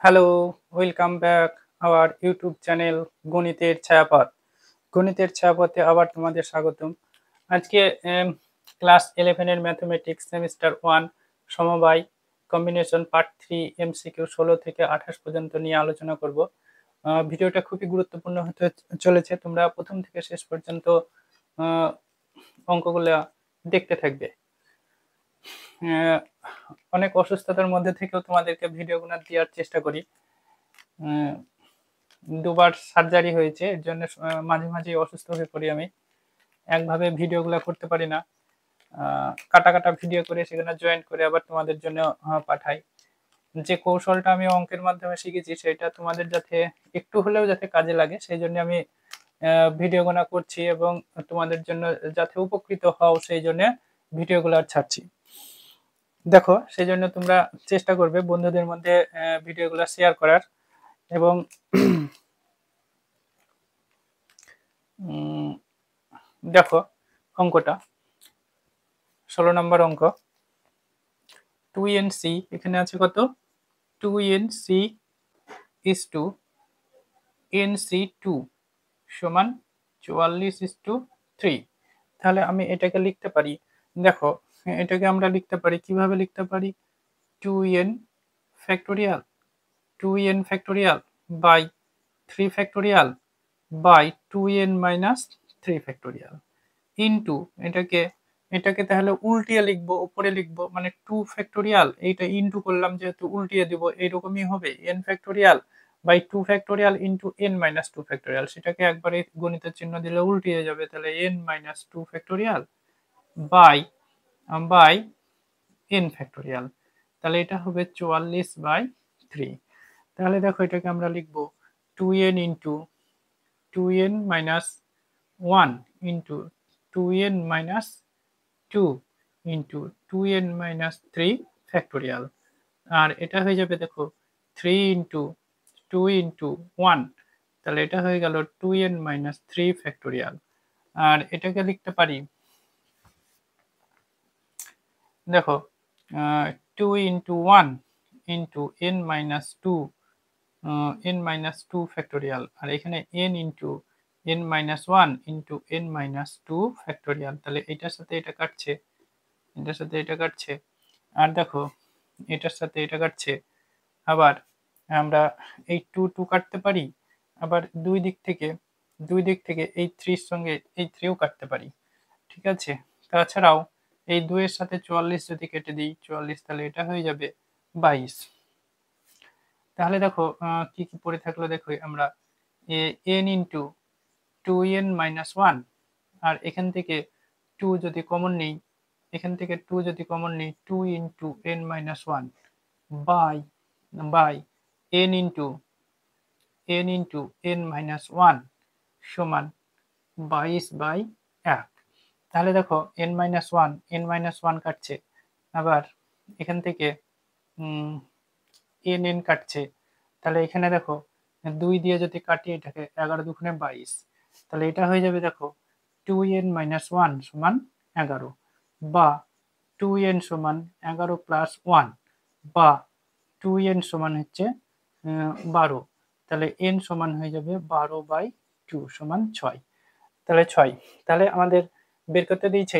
Hello, welcome back our YouTube channel গণিতের ছায়াপথ। গণিতের ছায়াপথে আবার তোমাদের স্বাগতম। আজকে ক্লাস 11 এর ম্যাথমেটিক্স সেমিস্টার 1 সমবায় কম্বিনেশন পার্ট 3 এমসিকিউ 16 থেকে 28 পর্যন্ত নিয়ে আলোচনা করব। ভিডিওটা খুবই গুরুত্বপূর্ণ হতে চলেছে। তোমরা প্রথম থেকে শেষ পর্যন্ত আহ, অঙ্কগুলো দেখতে থাকবে। আহ, অনেক অসুস্থতার মধ্যে থেকেও তোমাদেরকে ভিডিওগুলো দেওয়ার চেষ্টা করি। আহ, দুবার সার্জারি হয়েছে, এর জন্য মাঝে মাঝে অসুস্থ হয়ে পড়ি আমি। একভাবে ভিডিওগুলো করতে পারি না। কাটা কাটা ভিডিও করে সেখানে জয়েন করে আবার তোমাদের জন্য পাঠাই। যে কৌশলটা আমি অঙ্কের মাধ্যমে শিখেছি সেটা তোমাদের যাতে একটু হলেও যাতে কাজে লাগে সেই জন্য আমি ভিডিওগুলো করছি এবং তোমাদের জন্য যাতে উপকৃত হও সেই জন্য ভিডিওগুলো ছাড়ছি। দেখো, সেই জন্য তোমরা চেষ্টা করবে বন্ধুদের মধ্যে ভিডিওগুলো শেয়ার করার। এবং দেখো অঙ্কটা 16 নম্বর অঙ্ক। 2nc এখানে আছে কত? 2nc is to nc2 সমান 44:3। তাহলে আমি এটাকে লিখতে পারি, দেখো এটাকে আমরা লিখতে পারি কিভাবে লিখতে পারি, 2n factorial 2n factorial by 3 factorial by 2n minus 3 factorial into এটাকে এটাকে তাহলে উল্টিয়ে লিখবো, উপরে লিখবো, মানে 2 ফ্যাক্টোরিয়াল, এইটা ইনটু করলাম যেহেতু উল্টিয়ে দিব, এইরকমই হবে n factorial by 2 factorial into n minus 2 factorial. সেটাকে একবারে গণিতের চিহ্ন দিলে উল্টিয়ে যাবে, তাহলে n minus 2 factorial by by n factorial. তাহলে এটা হবে 44/3। তাহলে দেখো এটাকে আমরা লিখবো 2n into 2n minus 1 into 2n minus 2 into 2n minus 3 factorial. আর এটা হয়ে যাবে দেখো 3 ইনটু 2 ইনটু 1, তাহলে এটা হয়ে গেল 2n মাইনাস 3 ফ্যাক্টোরিয়াল। আর এটাকে লিখতে পারি, দেখো 2 into 1 into n minus 2 n minus 2 factorial, আর এখানে n into n minus 1 into n minus 2 factorial. তাহলে এটার সাথে এটা কাটছে, এটার সাথে এটা কাটছে, আর দেখো এটার সাথে এটা কাটছে। আবার আমরা এই 2 2 কাটতে পারি, আবার দুই দিক থেকে এই 3 এর সঙ্গে এই 3ও কাটতে পারি, ঠিক আছে। তাছাড়াও এই 2 এর সাথে 44 যদি কেটে দিই, 44, তাহলে এটা হয়ে যাবে 22। তাহলে দেখো কি কি পড়ে থাকলো, দেখো আমরা n ইন্টু 2n মাইনাস 1, আর এখান থেকে 2 যদি কমন নিই, এখান থেকে 2 যদি কমন নিই, 2 into n minus 1 by by n into n minus 1 সমান 22/1। তাহলে দেখো n-1 কাটছে, আবার এখান থেকে n কাটছে, তাহলে এখানে দেখো 2 দিয়ে যদি কাটি এটাকে 11 দুগুণে 22, তাহলে এটা হয়ে যাবে দেখো 2n-1 সমান 11, বা 2n সমান 11 প্লাস 1, বা 2n সমান হচ্ছে 12, তাহলে n সমান হয়ে যাবে 12/2 সমান 6। তাহলে 6, তাহলে আমাদের বের করতে দিয়েছে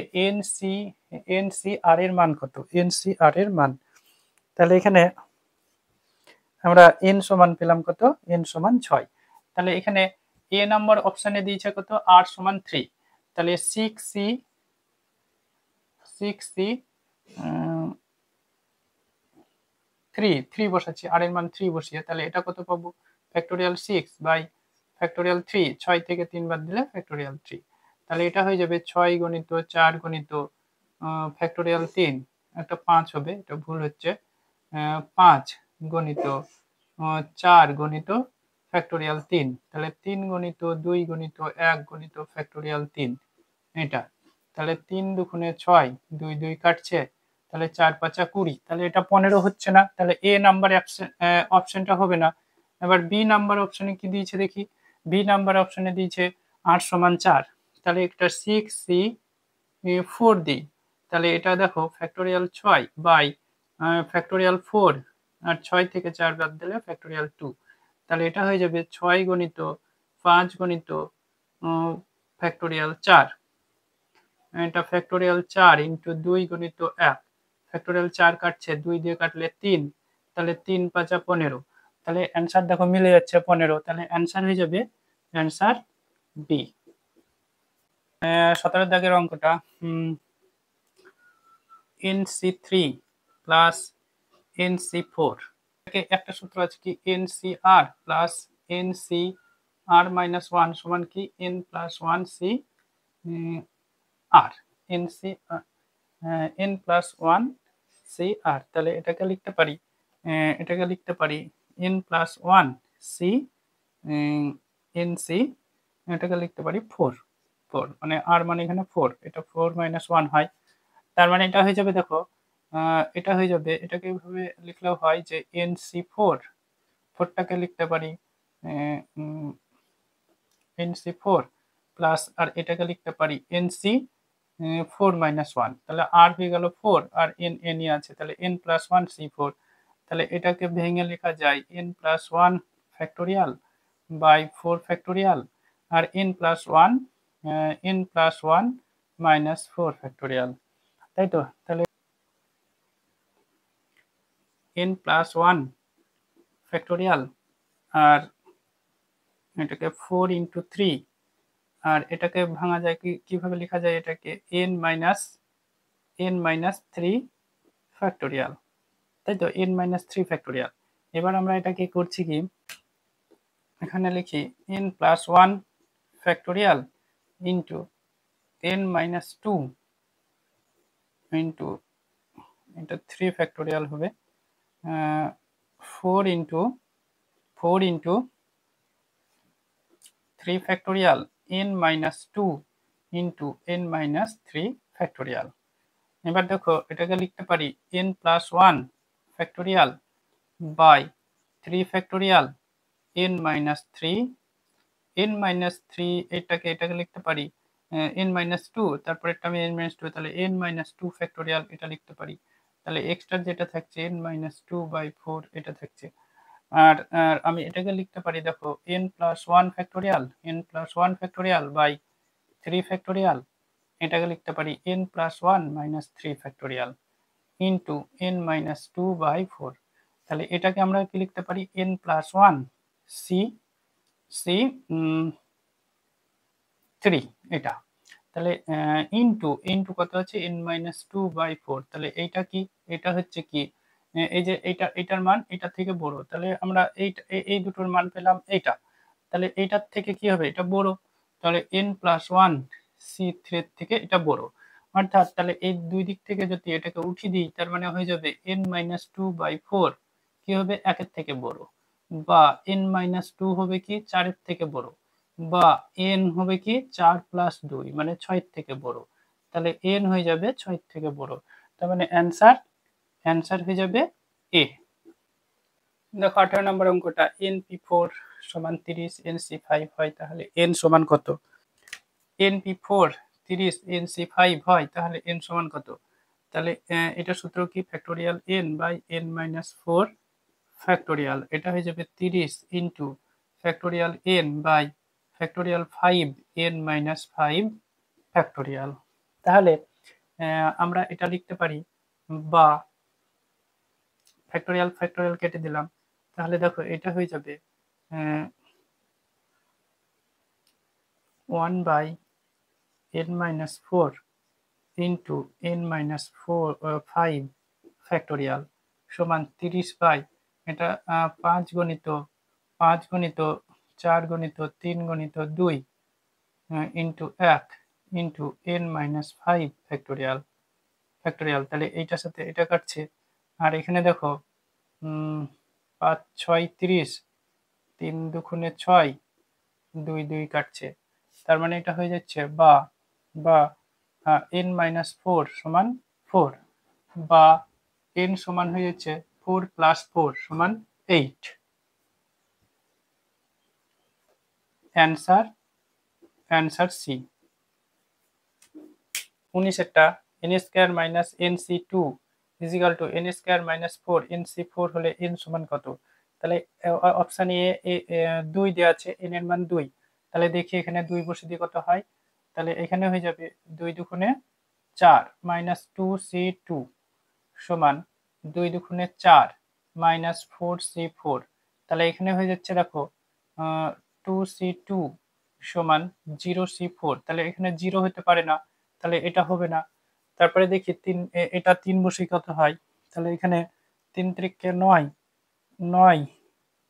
NCR এর মান কত, NCR এর মান। তাহলে এখানে আমরা n সমান পেলাম কত, n সমান 6। তাহলে এখানে a নাম্বার অপশনে দিয়েছে কত, r সমান 3, তাহলে 6c 3 বসাচ্ছি, r এর মান 3 বসিয়ে, তাহলে এটা কত পাবো, ফ্যাক্টোরিয়াল 6 বাই ফ্যাক্টোরিয়াল 3, 6 থেকে 3 বাদ দিলে ফ্যাক্টোরিয়াল 3। তাহলে এটা হয়ে যাবে 6 গণিত 4 গণিত ফ্যাক্টোরিয়াল 3, একটা 5 হবে, এটা ভুল হচ্ছে, 5 গণিত 4 গণিত ফ্যাক্টোরিয়াল 3, তাহলে 3 গণিত 2 গণিত 1 গণিত ফ্যাক্টোরিয়াল 3 এটা। তাহলে 3 দুগুণে 6, 2 2 কাটছে, তাহলে 4 5 20, তাহলে এটা 15 হচ্ছে না, তাহলে এ নাম্বার অপশনটা হবে না। এবার বি নাম্বার অপশনে কি দিয়েছে দেখি, বি নাম্বার অপশনে দিয়েছে r সমান 4, তাহলে একটা 6c 4 দিই, তাহলে এটা দেখো ফ্যাক্টোরিয়াল 6 বাই ফ্যাক্টোরিয়াল 4 আর 6 থেকে 4 বাদ দিলে ফ্যাক্টোরিয়াল 2। তাহলে এটা হয়ে যাবে 6 গণিত 5 গণিত ফ্যাক্টোরিয়াল 4। এটা ফ্যাক্টোরিয়াল 4 ইন্টু 2 গণিত 1। ফ্যাক্টোরিয়াল 4 কাটছে, 2 দিয়ে কাটলে 3, তাহলে 3 5 15। তাহলে অ্যান্সার দেখো মিলে যাচ্ছে 15, তাহলে অ্যান্সার হয়ে যাবে অ্যান্সার বি। 17 দাগের অঙ্কটা, NC3 প্লাস NC4, একটা সূত্র আছে কি NCR প্লাস NCR মাইনাস 1 সমান কি N plus 1 C R N plus 1 CR। তাহলে এটাকে লিখতে পারি N প্লাস 1 C NC, এটাকে লিখতে পারি 4 মানে R মানে এখানে 4, এটা 4 মাইনাস 1 হয়। তার মানে এটা হয়ে যাবে, দেখো এটা হয়ে যাবে, এটাকে এইভাবে লিখলেও হয় যে NC4, 4টাকে লিখতে পারি NC4 প্লাস, আর এটাকে লিখতে পারি NC 4 মাইনাস 1। তাহলে আর হয়ে গেল 4 আর n আছে, তাহলে n প্লাস 1 C4। তাহলে এটাকে ভেঙে লেখা যায় n plus 1 factorial by 4 factorial, আর n প্লাস 1 মাইনাস 4 ফ্যাক্টোরিয়াল, তাই তো। তাহলে n প্লাস 1 ফ্যাক্টোরিয়াল আর এটাকে 4 ইন্টু 3, আর এটাকে ভাঙা যায় কিভাবে লেখা যায়, এটাকে n মাইনাস 3 ফ্যাক্টোরিয়াল, তাই তো, n মাইনাস 3 ফ্যাক্টোরিয়াল। এবার আমরা এটাকে করছি কি, এখানে লিখি n plus 1 factorial into n minus 2 into, এটা 3 ফ্যাক্টোরিয়াল হবে, 4 into 3 factorial n minus 2 into n minus 3 factorial. এবার দেখো এটাকে লিখতে পারি n plus 1 factorial by 3 factorial n minus 3 এটাকে লিখতে পারি n মাইনাস 2, তারপরে একটা আমি n মাইনাস 2, তাহলে n মাইনাস 2 ফ্যাক্টোরিয়াল এটা লিখতে পারি। তাহলে এক্সট্রা যেটা থাকছে n মাইনাস 2 বাই 4 এটা থাকছে। আর আমি এটাকে লিখতে পারি, দেখো n plus 1 factorial by 3 factorial, এটাকে লিখতে পারি n plus 1 minus 3 factorial into n minus 2 by 4। তাহলে এটাকে আমরা কি লিখতে পারি n প্লাস 1 C3 এটা। তাহলে ইন্টু কত আছে n মাইনাস 2 বাই 4। তাহলে এইটা কি, এটা হচ্ছে কি, এই যে এটার মান এটা থেকে বড়, তাহলে আমরা এই দুটোর মান পেলাম এইটা, তাহলে এইটার থেকে কি হবে, এটা বড়, তাহলে n প্লাস 1 C3 থেকে এটা বড়, অর্থাৎ তাহলে এই দুই দিক থেকে যদি এটাকে উঠিয়ে দিই, তার মানে হয়ে যাবে n মাইনাস 2 বাই 4 কি হবে, 1-এর থেকে বড়, বা n মাইনাস 2 হবে কি 4-এর থেকে বড়, বা n হবে কি 4 প্লাস 2 মানে 6-এর থেকে বড়। তাহলে n হয়ে যাবে 6-এর থেকে বড়, তার মানে অ্যান্সার হয়ে যাবে এ। দেখো 18 নম্বর অঙ্কটা, NP4 সমান 30 NC5 হয়, তাহলে n সমান কত। NP4 30 NC5 হয়, তাহলে n সমান কত। তাহলে এটা সূত্র কি, factorial n by n minus 4 factorial, এটা হয়ে যাবে 30 into factorial n by factorial 5 n minus 5 factorial. তাহলে আমরা এটা লিখতে পারি, বা ফ্যাক্টোরিয়াল কেটে দিলাম, তাহলে দেখো এটা হয়ে যাবে 1 by n minus 4 into n minus 5 factorial সমান 30 বাই, এটা 5 গণিত 4 গণিত 3 গণিত 2 into 1 into n minus 5 factorial. তাহলে এইটার সাথে এটা কাটছে, আর এখানে দেখো 5 6 30, 3 দুগুণে 6, 2 2 কাটছে, তার মানে এটা হয়ে যাচ্ছে বা n মাইনাস 4 সমান 4, বা n সমান হয়ে যাচ্ছে 4 প্লাস 4 সমান 8। Answer C. 19 একটা n square minus nc2 is equal to n square minus 4 nc4 হলে n সমান কত? তাহলে অপশন এ 2 দেওয়া আছে, n এর মান 2। তাহলে দেখি এখানে 2 বসে দিয়ে কত হয়। তাহলে এখানে হয়ে যাবে 2 দুগুণে 4 মাইনাস 2c2 সমান 2 দুগুণে 4 মাইনাস 4c4। তাহলে এখানে হয়ে যাচ্ছে দেখো 2c2 সমান 0c4। তাহলে এখানে 0 হতে পারে না, তাহলে এটা হবে না। তারপরে দেখি এটা 3 বসে কত হয়। তাহলে এখানে 3 3 9 9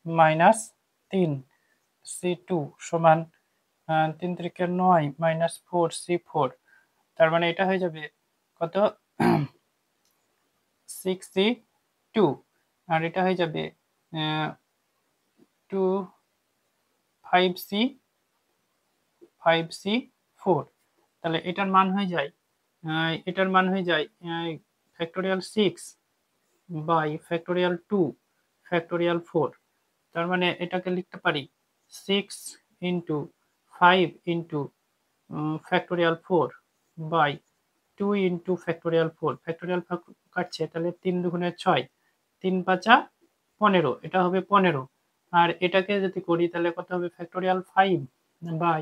মাইনাস 3 c2 সমান 3 3 9 মাইনাস 4c4। তার মানে এটা হয়ে যাবে কত 6c2 আর এটা হয়ে যাবে 2 5c4। তাহলে এটার মান হয়ে যায় ফ্যাক্টোরিয়াল 6 বাই ফ্যাক্টোরিয়াল 2 ফ্যাক্টোরিয়াল 4। তার মানে এটাকে লিখতে পারি 6 into 5 into factorial 4 by 2 into factorial 4। Factorial কাটছে, তাহলে 3 দুগুণে 6 3 পাঁচা 15, এটা হবে 15। আর এটাকে যদি করি তাহলে কত হবে ফ্যাক্টোরিয়াল 5 বাই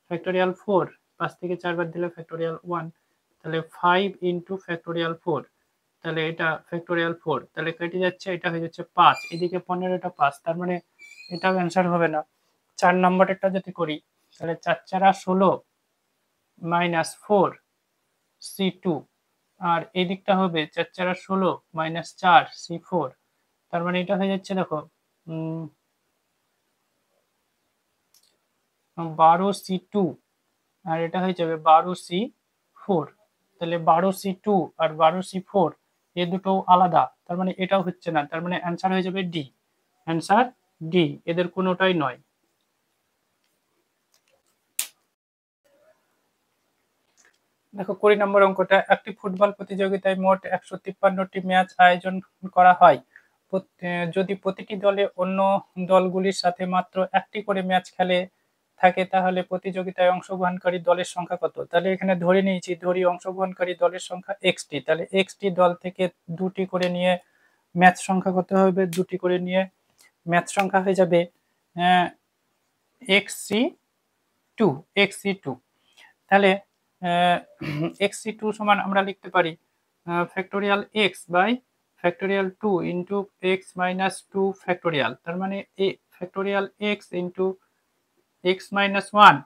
ফ্যাক্টোরিয়াল 4, 5 থেকে 4 বার দিলে ফ্যাক্টোরিয়াল 1। তাহলে 5 ইন্টু ফ্যাক্টোরিয়াল 4, তাহলে এটা ফ্যাক্টোরিয়াল 4, তাহলে কেটে যাচ্ছে, এটা হয়ে যাচ্ছে 5, এদিকে 15, এটা 5। তার মানে এটাও অ্যান্সার হবে না। 4 নম্বরেরটা যদি করি তাহলে 4 4 16 মাইনাস 4c2 আর এই দিকটা হবে 4 4 16 মাইনাস 4c4। তার মানে এটা হয়ে যাচ্ছে দেখো 12c2 আর এটা হয়ে যাবে 12c4। তাহলে 12c2 আর 12c4 এ দুটো আলাদা, তার মানে এটাও হচ্ছে না। তার মানে অ্যান্সার হয়ে যাবে ডি। অ্যান্সার ডি, এদের কোনোটাই নয়। দেখো 20 নম্বর অঙ্কটা, একটি ফুটবল প্রতিযোগিতায় মোট 153টি ম্যাচ আয়োজন করা হয়। যদি প্রতিটি দলে অন্য দলগুলির সাথে মাত্র একটি করে ম্যাচ খেলে থাকে তাহলে প্রতিযোগিতায় অংশগ্রহণকারী দলের সংখ্যা কত? তাহলে এখানে ধরি অংশগ্রহণকারী দলের সংখ্যা এক্সটি। তাহলে এক্সটি দল থেকে দুটি করে নিয়ে ম্যাচ সংখ্যা কত হবে? দুটি করে নিয়ে ম্যাচ সংখ্যা হয়ে যাবে xc2। তাহলে xc2 সমান আমরা লিখতে পারি factorial x by factorial 2 into x minus 2 factorial. তার মানে factorial x into x minus 1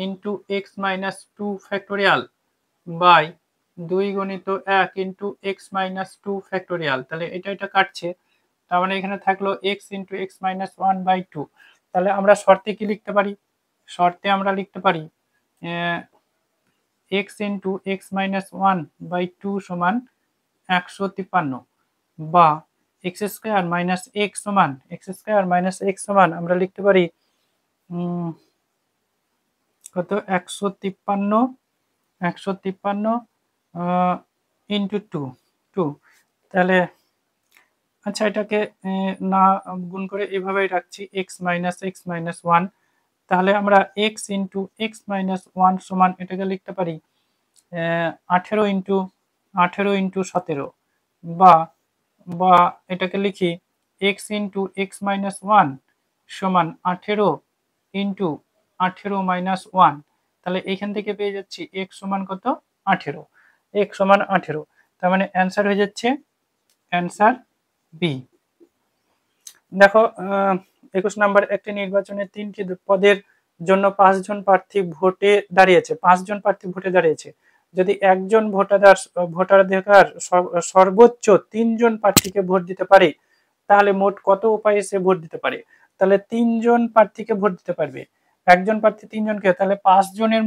into x minus 2 factorial by 2 গুণিত 1 ইন্টু এক্স মাইনাস 2 ফ্যাক্টোরিয়াল। তাহলে এটা কাটছে, তার মানে এখানে থাকলো x into x minus 1 by 2। তাহলে আমরা শর্তে কি লিখতে পারি? শর্তে আমরা লিখতে পারি x into x minus 1 by 2 সমান 153, বা এক্স স্কোয়ার মাইনাস এক্স সমান আমরা লিখতে পারি কত 153 ইন্টু 2। তাহলে আচ্ছা, এটাকে না গুণ করে এভাবেই রাখছি এক্স মাইনাস 1। তাহলে আমরা এক্স ইন্টু এক্স মাইনাস 1 সমান এটাকে লিখতে পারি 18 ইন্টু 17, বা এটাকে লিখি এক্স ইন্টু এক্স মাইনাস 1 সমান 18 ইন্টু 18 মাইনাস 1। তাহলে এখান থেকে পেয়ে যাচ্ছি এক্স সমান কত? 18। এক্স সমান 18, তার মানে অ্যান্সার হয়ে যাচ্ছে অ্যান্সার বি। দেখো 21 নম্বর, একটি নির্বাচনে 3টি পদের জন্য 5 জন প্রার্থী ভোটে দাঁড়িয়েছে। যদি একজন ভোটাধিকার সর্বোচ্চ 3 জন প্রার্থীকে ভোট দিতে পারে তাহলে মোট কত উপায়ে সে ভোট দিতে পারে? তাহলে 3 জন প্রার্থীকে ভোট দিতে পারবে, একজন প্রার্থী 3 জনকে, তাহলে 5 জনের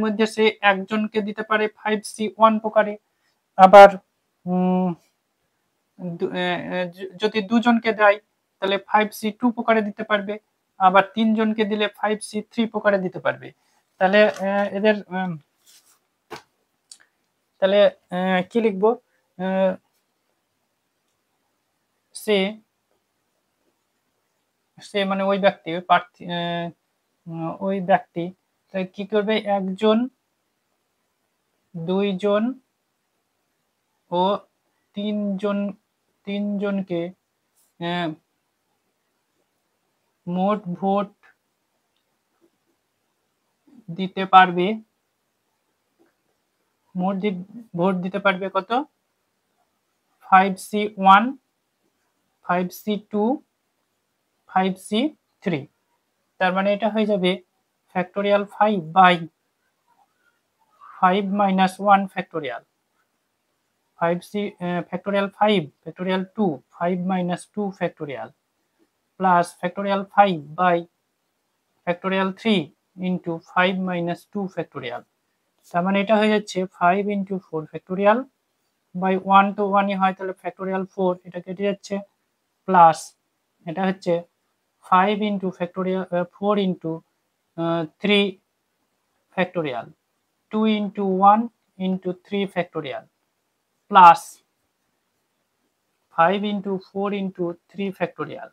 মধ্যে সে একজনকে দিতে পারে 5C1 প্রকারে। আবার যদি 2 জনকে দেয় তাহলে 5C2 প্রকারে দিতে পারবে। আবার 3 জনকে দিলে 5C3 প্রকারে দিতে পারবে। তাহলে এদের তাহলে কি লিখবো? সে মানে ওই ব্যক্তি, ওই প্রার্থী, ওই ব্যক্তি কি করবে? 1 জন, 2 জন, ও তিনজনকে মোট ভোট দিতে পারবে, কত? 5C1, 5C2, 5C3। তার মানে এটা হয়ে যাবে factorial 5 by 5 minus 1 factorial 5C factorial 5 factorial 2 5 minus 2 factorial plus factorial 5 by factorial 3 into 5 minus 2 factorial. তার মানে এটা হয়ে যাচ্ছে 5 ইন্টু 4 ফ্যাক্টোরিয়াল বাই 1 তো 1ই হয়, তাহলে ফ্যাক্টোরিয়াল 4 এটা কেটে যাচ্ছে, প্লাস এটা হচ্ছে 5 into factorial 4 into 3 factorial 2 into 1 into 3 factorial plus 5 into 4 into 3 factorial,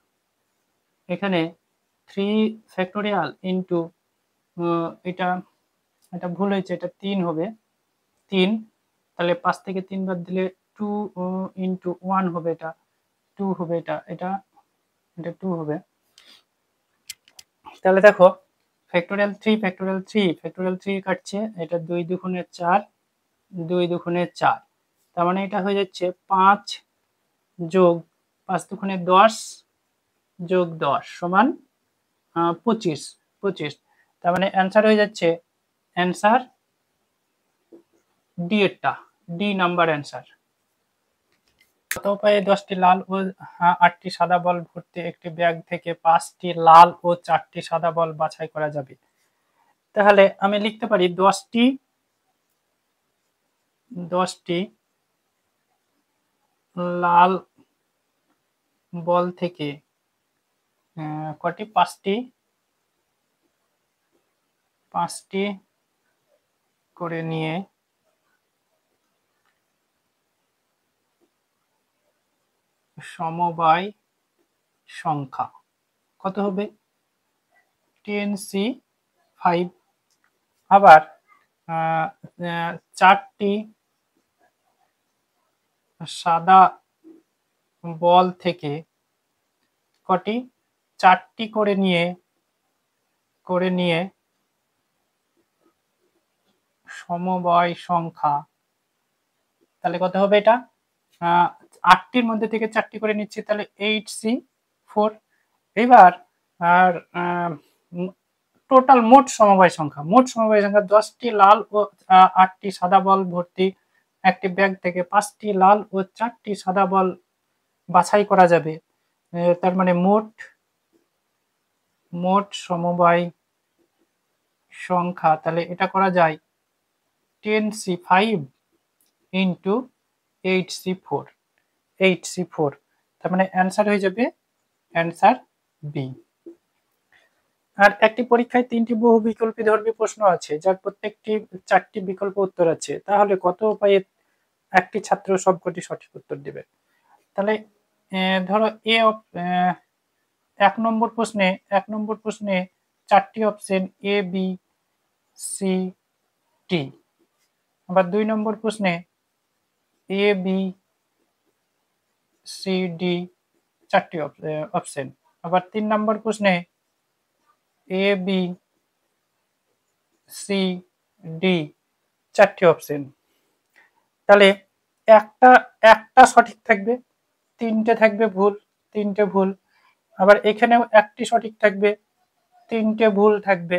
এখানে 3 ফ্যাক্টোরিয়াল ইন্টু এটা ভুল হয়েছে, এটা 3 হবে 3, তাহলে 5 থেকে 3 বাদ দিলে 2 ইন্টু 1 হবে, এটা 2 হবে, এটা 2 হবে। তাহলে দেখো ফ্যাক্টোরিয়াল 3 ফ্যাক্টোরিয়াল 3 কাটছে, এটা 2 দুগুণে 4, 2 দুগুণে 4, তার মানে এটা হয়ে যাচ্ছে 5 যোগ 5 দুগুণে 10 যোগ 10 সমান 25। তার মানে অ্যান্সার হয়ে যাচ্ছে, অ্যান্সার ডি এরটা, ডি নাম্বার অ্যান্সার। কত উপায়ে 10টি লাল ও 8টি সাদা বল ভর্তি একটি ব্যাগ থেকে 5টি লাল ও 4টি সাদা বল বাছাই করা যাবে? তাহলে আমি লিখতে পারি 10টি লাল বল থেকে কটি 5টি করে নিয়ে সমবায় সংখ্যা কত হবে? 10C5। আবার 4টি সাদা বল থেকে কটি 4টি করে নিয়ে সমবায় সংখ্যা, তাহলে কত হবে? এটা 8টির মধ্যে থেকে 4টি করে নিচ্ছি, তাহলে 8C4। এবার আর টোটাল মোট সমবায় সংখ্যা 10টি লাল ও 8টি সাদা বল ভর্তি একটি ব্যাগ থেকে 5টি লাল ও 4টি সাদা বল বাছাই করা যাবে। তার মানে মোট সমবায় সংখ্যা, তাহলে এটা করা যায় 10C5 ইন্টু 8C4, তার মানে অ্যান্সার হয়ে যাবে অ্যান্সার বি। আর একটি পরীক্ষায় 3টি বহু বিকল্পী ধর্মী প্রশ্ন আছে যার প্রত্যেকটি 4টি বিকল্প উত্তর আছে, তাহলে কত উপায়ে একটি ছাত্র সবকটি সঠিক উত্তর দিবে? তাহলে ধরো এক নম্বর প্রশ্নে 4টি option A B C D, আবার 2 নম্বর প্রশ্নে এ বি সি ডি 4টি অপশন, আবার 3 নম্বর প্রশ্নে এ বি সি ডি 4টি অপশন। তাহলে একটা সঠিক থাকবে, 3টে থাকবে ভুল, আবার এখানেও একটি সঠিক থাকবে, 3টে ভুল থাকবে,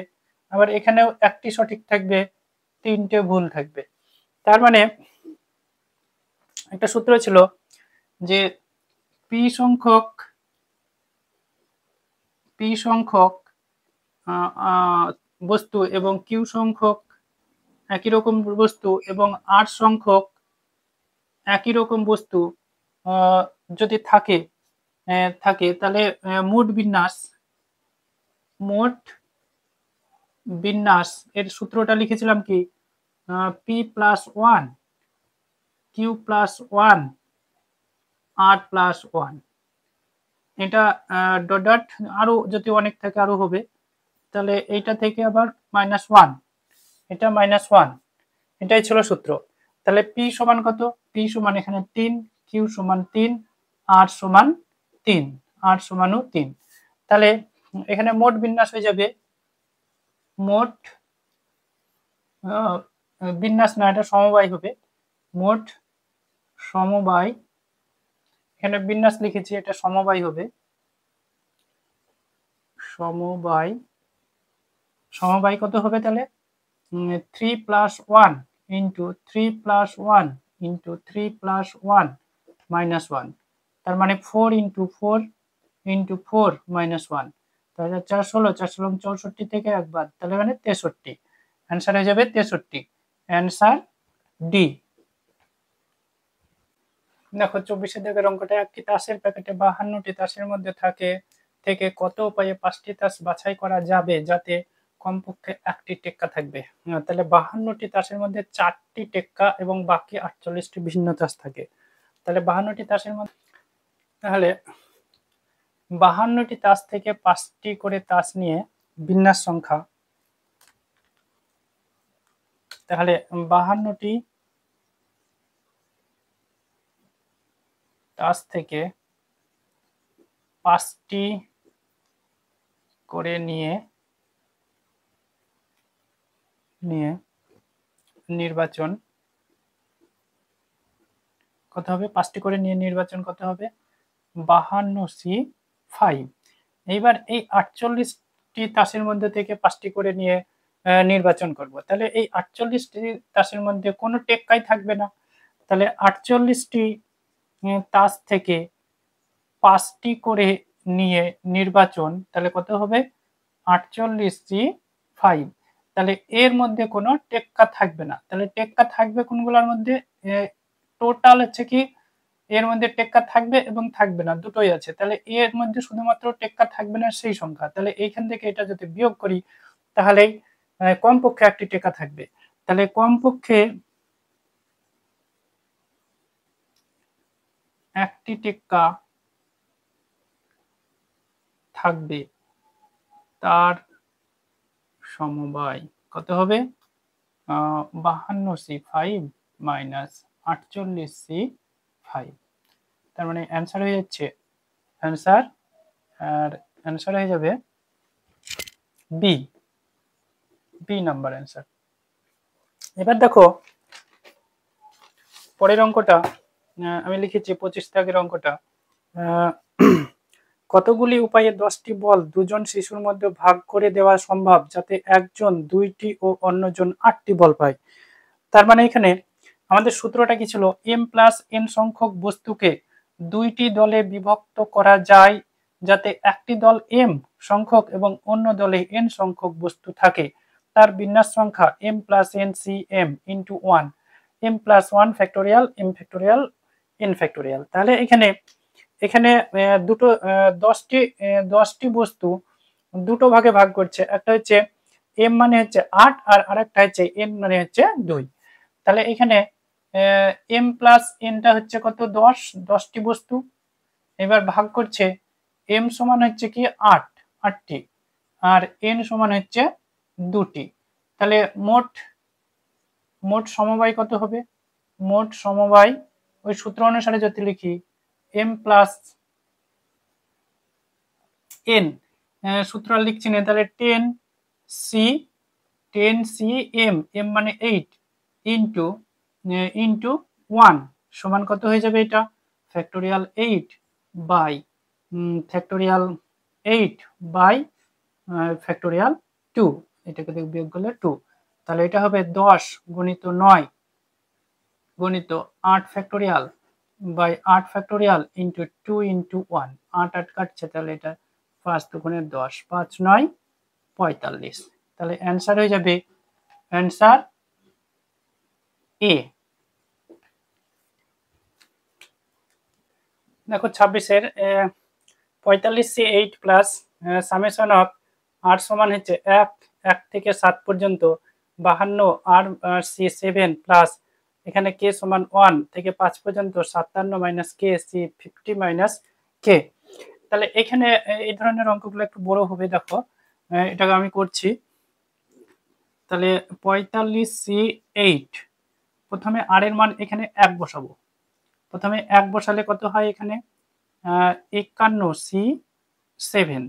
আবার এখানেও একটি সঠিক থাকবে, 3টে ভুল থাকবে। তার মানে একটা সূত্র ছিল যে পি সংখ্যক বস্তু এবং কিউ সংখ্যক একই রকম বস্তু এবং আর সংখ্যক একই রকম বস্তু যদি থাকে তাহলে মোট বিন্যাস এর সূত্রটা লিখেছিলাম কি, P+1 Q+1 R+1। এটা ডট আরো যদি অনেক থাকে আরো হবে, তাহলে এইটা থেকে আবার -1, এটা -1, এটাই ছিল সূত্র। তাহলে P সমান কত? P পি সমান এখানে 3, কিউ সমান 3, আর সমান 3, আর সমানও 3। তাহলে এখানে মোট বিন্যাস হয়ে যাবে, মোট বিন্যাস না, এটা সমবায় হবে, মোট সমবায়, এখানে বিন্যাস লিখেছি, এটা সমবায় হবে, সমবায়, সমবায় কত হবে তাহলে 3 + 1 ইন্টু 3 + 1 ইন্টু 3 + 1 - 1, তার মানে 4 ইন্টু 4 ইন্টু 4 - 1, তাহলে 4 16, 4 16 64 থেকে একবার, তাহলে মানে 63। অ্যান্সার হয়ে যাবে 63, অ্যান্সার ডি। দেখো 24 দাগের অঙ্কটা, একটি তাসের প্যাকেটে 52টি তাসের মধ্যে থেকে কত উপায়ে 5টি তাস বাছাই করা যাবে যাতে কমপক্ষে একটি টেক্কা থাকবে। তাহলে 52টি তাসের মধ্যে 4টি টেক্কা এবং বাকি 48টি ভিন্ন তাস থাকে। তাহলে 52টি তাসের মধ্যে, তাহলে 52টি তাস থেকে 5টি করে তাস নিয়ে বিন্যাস সংখ্যা, তাহলে 52টি তাস থেকে 5টি করে নিয়ে নির্বাচন কত হবে, 5টি করে নিয়ে নির্বাচন কত হবে 52C5। এইবার এই 48টি তাসের মধ্যে থেকে 5টি করে নিয়ে নির্বাচন করব, তাহলে এই 48টি তাসের মধ্যে কোনো টেক্কাই থাকবে না। তাহলে 48টি তাস থেকে 5টি করে নিয়ে নির্বাচন, তাহলে কত হবে 48C5। তাহলে এর মধ্যে কোনো টেক্কা থাকবে না। তাহলে টেক্কা থাকবে কোনগুলোর মধ্যে, টোটাল হচ্ছে কি এর মধ্যে টেক্কা থাকবে এবং থাকবে না, দুটোই আছে। তাহলে এর মধ্যে শুধুমাত্র টেক্কা থাকবে না সেই সংখ্যা, তাহলে এইখান থেকে এটা যদি বিয়োগ করি তাহলে কমপক্ষে একটি টেক্কা থাকবে। তাহলে কমপক্ষে একটি টেক্কা থাকবে, তার সমবায় কত হবে 52C5 - 48C5। তার মানে অ্যান্সার হয়ে যাচ্ছে, অ্যান্সার হয়ে যাবে বি, বি নাম্বার অ্যান্সার। এবার দেখো পরের অঙ্কটা, আমি লিখেছি 25 দাগের অঙ্কটা, কতগুলি উপায়ে 10টি বল দুজন শিশুর মধ্যে ভাগ করে দেওয়া সম্ভব যাতে একজন 2টি ও অন্যজন 8টি বল পায়। তার মানে এখানে আমাদের সূত্রটা কি ছিল, m+n সংখ্যক বস্তুকে 2টি দলে বিভক্ত করা যায় যাতে একটি দল m সংখ্যক এবং অন্য দলে n সংখ্যক বস্তু থাকে, তার বিন্যাস সংখ্যা m+n cm × 1, m+1 factorial m factorial n factorial. তাহলে এখানে দুটো 10টি বস্তু দুটো ভাগে ভাগ করছে, একটা হচ্ছে m মানে হচ্ছে 8 আর আরেকটা হচ্ছে n মানে হচ্ছে 2। তাহলে এখানে m+nটা হচ্ছে কত 10টি বস্তু, এবার ভাগ করছে m সমান হচ্ছে কি 8টি আর n সমান হচ্ছে 2টি। তাহলে মোট সমবায় কত হবে, মোট সমবায় ওই সূত্র অনুসারে যদি লিখি m+n, সূত্র লিখছি না, তাহলে 10cm, m মানে 8 ইন্টু 1 সমান কত হয়ে যাবে, এটা factorial 8 by factorial 8 by factorial 2, এটাকে বিয়োগ করলে 2, তাহলে এটা হবে 10 গুণিত 9 গুণিত 8 factorial by 8 factorial into 2 into 1, 8 8 কাটছে, তাহলে এটা 5 দুগুণে 10, 5 9 45। তাহলে অ্যান্সার হয়ে যাবে, অ্যান্সার এ। দেখো 26-এর 45C8 plus summation of r সমান হচ্ছে 1 থেকে 7 পর্যন্ত 52 r/c7 প্লাস এখানে k সমান 1 থেকে 5 পর্যন্ত 57 - k c50 - k। তাহলে এখানে এই ধরনের অঙ্কগুলো একটু বড় হবে, দেখো এটাকে আমি করছি। তাহলে 45C8, প্রথমে r এর মান এখানে 1 বসাবো, প্রথমে 1 বসালে কত হয় এখানে 51C7।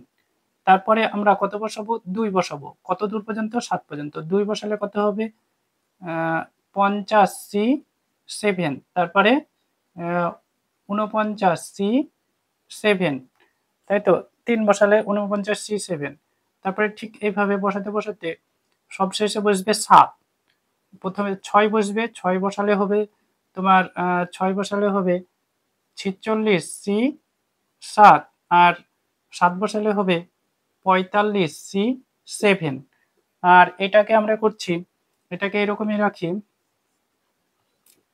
তারপরে আমরা কত বসাবো 2 বসাবো, কত দূর পর্যন্ত 7 পর্যন্ত। 2 বসালে কত হবে 50C7, তারপরে 49C7, তাই তো। 3 বসালে 49C7, তারপরে ঠিক এইভাবে বসাতে বসাতে সবশেষে বসবে 7। প্রথমে 6 বসবে, 6 বসালে হবে তোমার 6 বসালে হবে 46C7, আর 7 বসালে হবে 45C7। আর এটাকে আমরা করছি, এটাকে এরকমই রাখি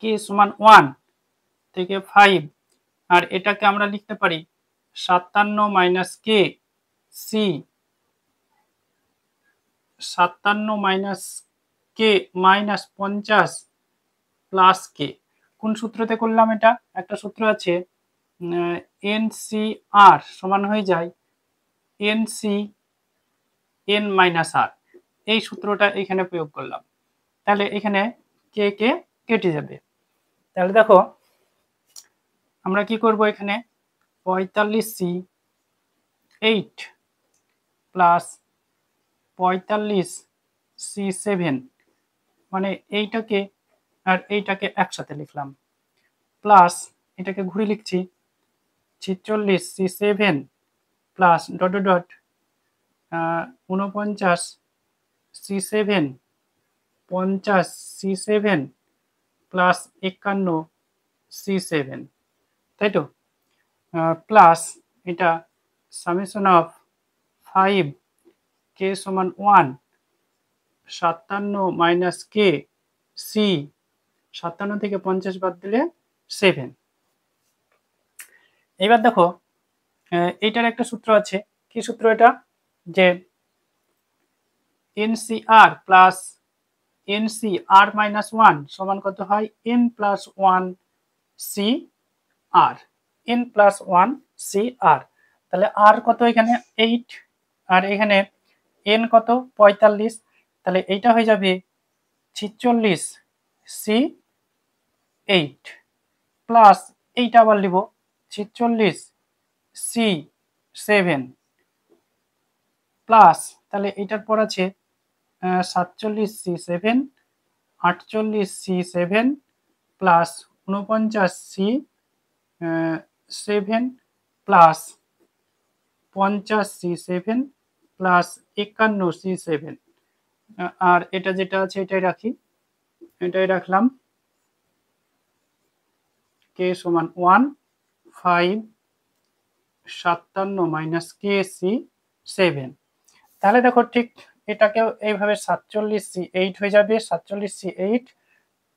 k সমান 1 থেকে 5, আর এটাকে আমরা লিখতে পারি 57 মাইনাস কে সি, 57 মাইনাস কে মাইনাস 50 প্লাস কে। কোন সূত্রতে করলাম এটা? একটা সূত্র আছে NCR সমান হয়ে যায় NC n মাইনাস আর, এই সূত্রটা এখানে প্রয়োগ করলাম। তাহলে এখানে কে কে কেটে যাবে। তাহলে দেখো আমরা কি করব, এখানে 45C8 প্লাস 45C7, মানে এইটাকে আর এইটাকে একসাথে লিখলাম, প্লাস এটাকে ঘুরে লিখছি 46C7 plus dot dot dot 49C7, 50C7 plus 51C7, তাই তো। প্লাস এটা সামেশন অফ 5 কে সমান 1, 57 মাইনাস কে সি, 57 থেকে 50 বাদ দিলে 7। এবার দেখো এইটার একটা সূত্র আছে, কি সূত্র এটা, যে NCR প্লাস NCR মাইনাস 1 সমান কত হয় n plus 1 CR, n plus 1 CR। তাহলে আর কত এখানে 8, আর এখানে n কত 45, তাহলে এইটা হয়ে যাবে 46C8 প্লাস এইটা আবার লিখব 46C7 প্লাস, তাহলে এইটার পর আছে 47C7, 48C7 plus 49C7 plus 50C7 plus 51C7, আর এটা যেটা আছে এটাই রাখি, এটাই রাখলাম কে সমান 1, 5, 57 মাইনাস কে সি 7। তাহলে দেখো ঠিক এটাকেও এইভাবে 47C8 হয়ে যাবে, 47C8।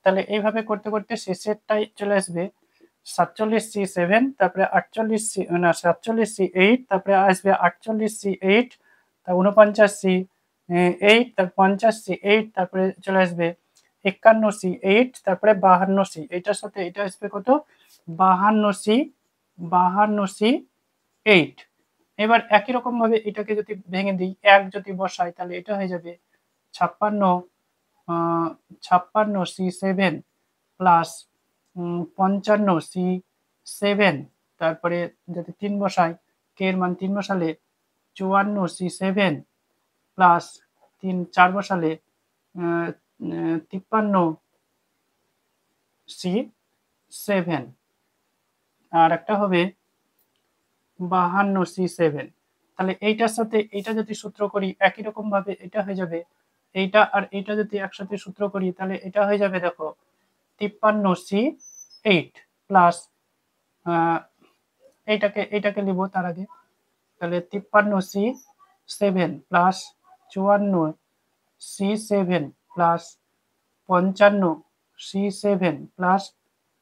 তাহলে এইভাবে করতে করতে শেষেরটাই চলে আসবে 47C7, তারপরে 47C8, তারপরে আসবে 48C8, তার 49C8, তার 50C8, তারপরে চলে আসবে 51C8, তারপরে 52C, এটার সাথে এটা আসবে কত 52C8। এবার একই রকম ভাবে এটাকে যদি ভেঙে দিই, 1 যদি বসাই তাহলে এটা হয়ে যাবে 56C7 প্লাস 55C7, তারপরে যদি 3 বসাই, কে এর মান 3 বসালে 54C7 প্লাস 4 বসালে 53C7, আর একটা হবে 52C7। তাহলে এইটার সাথে এইটা যদি সূত্র করি একই রকম ভাবে এটা হয়ে যাবে, এইটা আর এইটা যদি একসাথে সূত্র করি তাহলে এটা হয়ে যাবে দেখো 53C8 প্লাস এইটাকে লিখব তার আগে, তাহলে 53C7 plus 54C7 plus 55C7 plus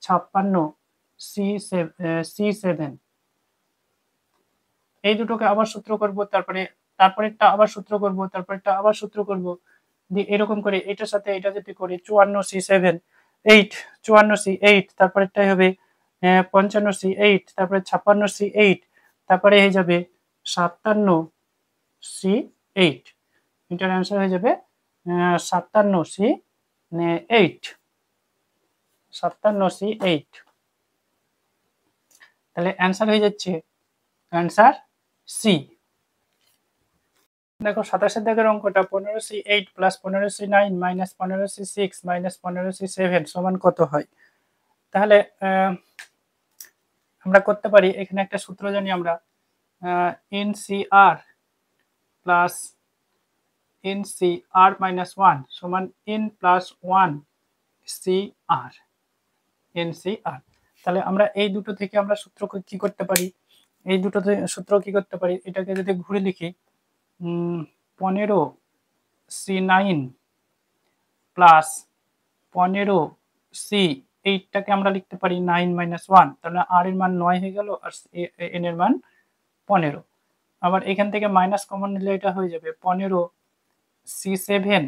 56C7, এই দুটোকে আবার সূত্র করব, তারপরেরটা আবার সূত্র করব, তারপরেরটা আবার সূত্র করব, দিয়ে এরকম করে এটার সাথে এটা যদি করি 54C8, তারপরেরটাই হবে 55C8, তারপরে 56C8, তারপরে হয়ে যাবে 57C8। এটার অ্যান্সার হয়ে যাবে 57C8, 57C8। তাহলে অ্যান্সার হয়ে যাচ্ছে অ্যান্সার সি। দেখো 27 দাগের অঙ্কটা 15c 8 plus 15c 9 minus 15c 6 minus 15c 7 সমান কত হয়? তাহলে আমরা করতে পারি, এখানে একটা সূত্র জানি আমরা, NCR প্লাস NCR মাইনাস 1 সমান N প্লাস 1 CR NCR। তাহলে আমরা এই দুটো থেকে আমরা সূত্র কি করতে পারি, এই দুটো সূত্র কি করতে পারি, এটাকে যদি ঘুরে লিখি 15C9 প্লাস 15C8টাকে আমরা লিখতে পারি 9 মাইনাস 1, তাহলে আর এর মান 9 হয়ে গেল আর এন এর মান 15। আবার এখান থেকে মাইনাস কমন নিলে এটা হয়ে যাবে 15C7,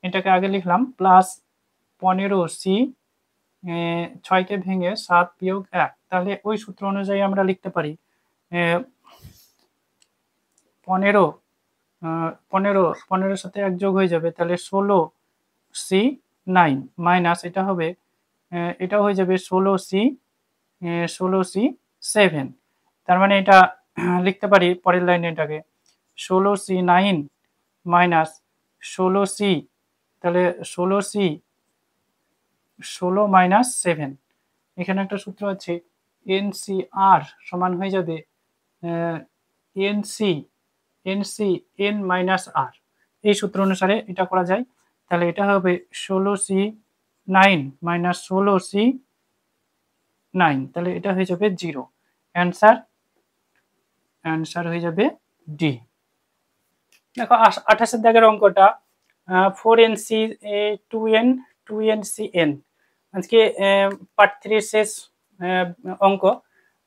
এটাকে আগে লিখলাম, প্লাস 15C 6কে ভেঙে 7 বিয়োগ 1, তাহলে ওই সূত্র অনুযায়ী আমরা লিখতে পারি 15 সাথে 1 যোগ হয়ে যাবে, তাহলে 16C9 মাইনাস এটা হবে, এটা হয়ে যাবে 16C7। তার মানে এটা লিখতে পারি পরের লাইনে এটাকে 16C9 মাইনাস 16C, তাহলে 16 মাইনাস 7। এখানে একটা সূত্র আছে NCR সমান হয়ে যাবে N মাইনাস R, এই সূত্র অনুসারে এটা করা যায়। তাহলে এটা হবে 16C9 মাইনাস 16C9, তাহলে এটা হয়ে যাবে 0। অ্যান্সার হয়ে যাবে ডি। দেখো 28 দাগের অঙ্কটা 4NC 2NCN। আজকে পার্ট 3 শেষ অঙ্ক।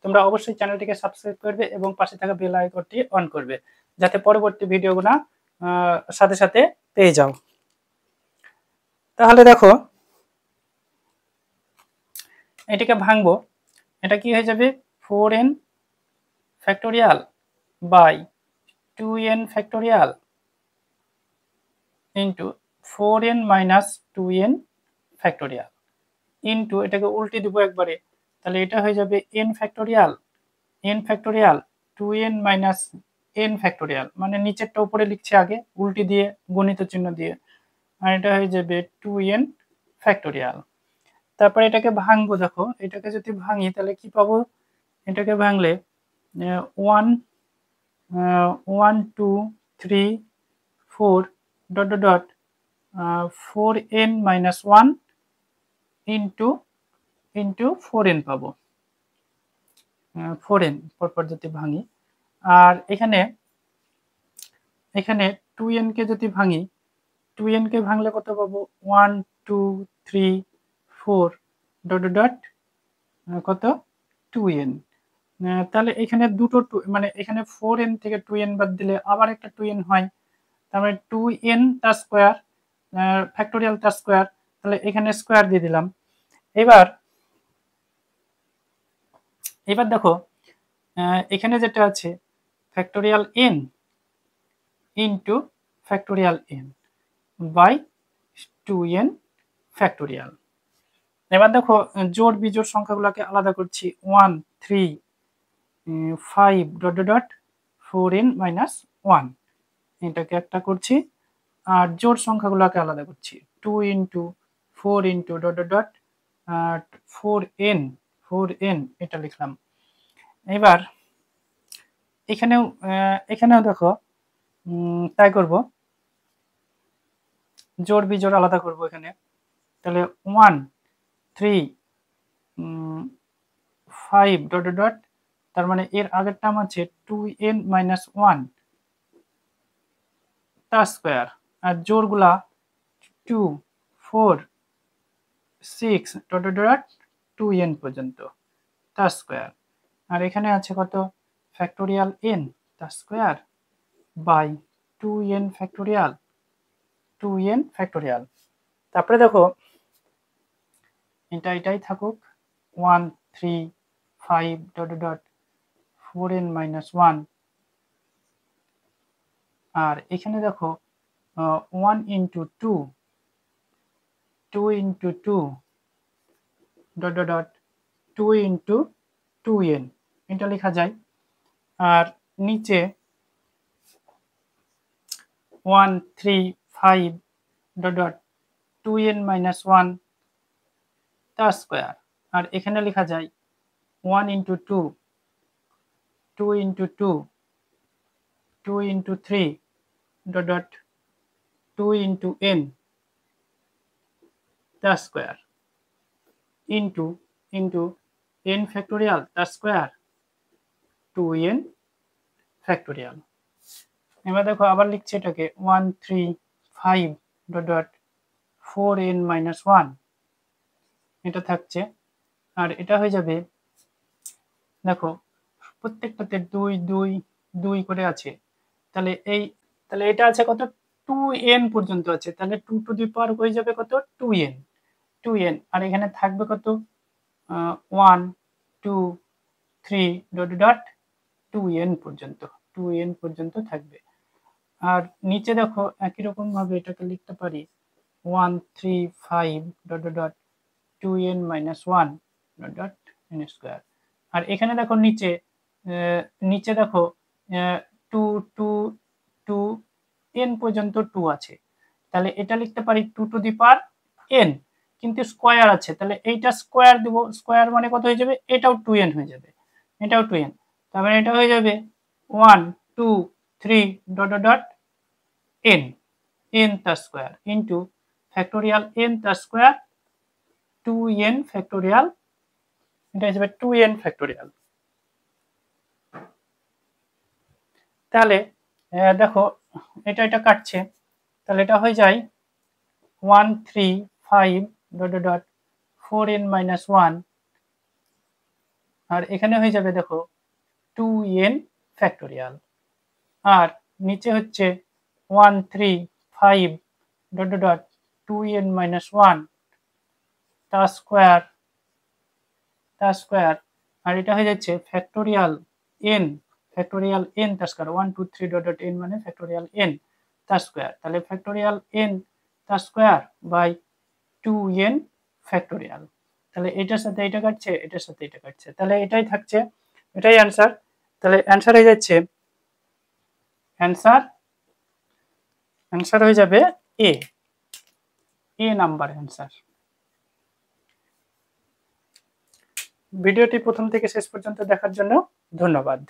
তোমরা অবশ্যই চ্যানেলটিকে সাবস্ক্রাইব করবে এবং পাশে থাকা বেল আইকনটি অন করবে, যাতে পরবর্তী ভিডিওগুলো সাথে সাথে পেয়ে যাও। তাহলে দেখো এটিকে ভাঙবো, এটা কি হয়ে যাবে 4n factorial by 2n factorial into 4n minus 2n factorial into, এটাকে উল্টে দিব একবারে, তাহলে এটা হয়ে যাবে n factorial 2n minus n factorial, মানে নিচেরটা উপরে লিখছি আগে উল্টে দিয়ে গণিত চিহ্ন দিয়ে, আর এটা হয়ে যাবে 2n ফ্যাক্টোরিয়াল। তারপরে এটাকে ভাঙবো, দেখো এটাকে যদি ভাঙি তাহলে কি পাবো, এটাকে ভাঙলে 1 1 2 3 4 dot dot dot 4n minus 1 into 4n পাবো, 4n পরপর যদি ভাঙি। আর এখানে 2n কে যদি ভাঙি, 2n কে ভাঙলে কত পাবো 1 2 3 4 ডট ডট কত 2n। তাহলে এখানে দুটো মানে এখানে 4n থেকে 2n বাদ দিলে আবার একটা 2n হয়, তার মানে 2n তার স্কোয়ার ফ্যাক্টোরিয়াল তার স্কোয়ার, তাহলে এখানে স্কোয়ার দিয়ে দিলাম। এবার দেখো এখানে যেটা আছে factorial n into factorial n by 2n factorial. এবার দেখো জোড় বিজোড় সংখ্যাগুলোকে আলাদা করছি, 1 3 5 ডট ডট 4n মাইনাস 1, এটাকে একটা করছি, আর জোড় সংখ্যাগুলোকে আলাদা করছি 2 into 4 into dot dot 4n এটা লিখলাম। এবার এখানেও দেখো তাই করব, জোড় বিজোড় আলাদা করব এখানে, তাহলে 1 3 5 ডট ডট, তার মানে এর আগের টার্ম আছে 2n মাইনাস 1 তার স্কোয়ার, আর জোড়গুলা 2 4 6 ডট ডট 2n পর্যন্ত তার স্কোয়ার, আর এখানে আছে কত ফ্যাক্টোরিয়াল n তার স্কোয়ার বাই 2n ফ্যাক্টোরিয়াল। তারপরে দেখো এটাই থাকুক 1 3 5 ডট ডট 4n মাইনাস 1, আর এখানে দেখো 1 into 2 into 2 dot dot 2 into 2n, এটা লেখা যায়। আর নিচে 1 3 5 ডট ডট 2n মাইনাস 1 তার স্কোয়ার। আর এখানে লেখা যায় 1 into 2 2 into 2 2 into 3 dot dot 2 into n তার স্কোয়ার ইন্টু n ফ্যাক্টোরিয়াল তার স্কোয়ার 2n ফ্যাক্টোরিয়াল। এবার দেখো আবার লিখছি এটাকে 1 3 5 ডট ডট 4n মাইনাস 1 এটা থাকছে। আর এটা হয়ে যাবে, দেখো প্রত্যেকটাতে 2 2 2 করে আছে, তাহলে এটা আছে কত 2n পর্যন্ত আছে, তাহলে 2 টু দি পাওয়ার হয়ে যাবে কত 2n। আর এখানে থাকবে কত 1 2 3 ডট ডট 2n পর্যন্ত থাকবে। আর নিচে দেখো একই রকম ভাবে এটাকে লিখতে পারি 1 3 5 dot dot 2n minus 1 dot dot n square. আর এখানে দেখো নিচে দেখো 2 2 2 n পর্যন্ত 2 আছে, তাহলে এটা লিখতে পারি 2 টু দি পাওয়ার n, কিন্তু স্কোয়ার আছে, তাহলে এইটা স্কোয়ার দেব, স্কোয়ার মানে কত হয়ে যাবে, এটাও 2n হয়ে যাবে, এটাও 2n, তার মানে এটা হয়ে যাবে 1 2 3 ডট ডট ডট n তার স্কোয়ার ইন্টু ফ্যাক্টোরিয়াল n তার স্কোয়ার 2n ফ্যাক্টোরিয়াল, এটা হিসেবে 2n ফ্যাক্টোরিয়াল। তাহলে দেখো এটা কাটছে, তাহলে এটা হয়ে যায় 1 3 5 ডট ডট 4n মাইনাস 1, আর এখানে হয়ে যাবে দেখো 2n ফ্যাক্টোরিয়াল। আর নিচে হচ্ছে 1 3 5 ডট ডট 2n মাইনাস 1 তার স্কোয়ার, আর এটা হয়ে যাচ্ছে ফ্যাক্টোরিয়াল n তার স্কোয়ার 1 2 3 ডট ডট n মানে ফ্যাক্টোরিয়াল n তার স্কোয়ার, তাহলে ফ্যাক্টোরিয়াল n তার স্কোয়ার বাই 2n ফ্যাক্টোরিয়াল। তাহলে এটার সাথে এটা কাটছে, এটার সাথে এটা কাটছে, তাহলে এটাই থাকছে, এটাই অ্যান্সার। তাহলে অ্যান্সার হয়ে যাচ্ছে, অ্যান্সার হয়ে যাবে এ নাম্বার অ্যান্সার। ভিডিওটি প্রথম থেকে শেষ পর্যন্ত দেখার জন্য ধন্যবাদ।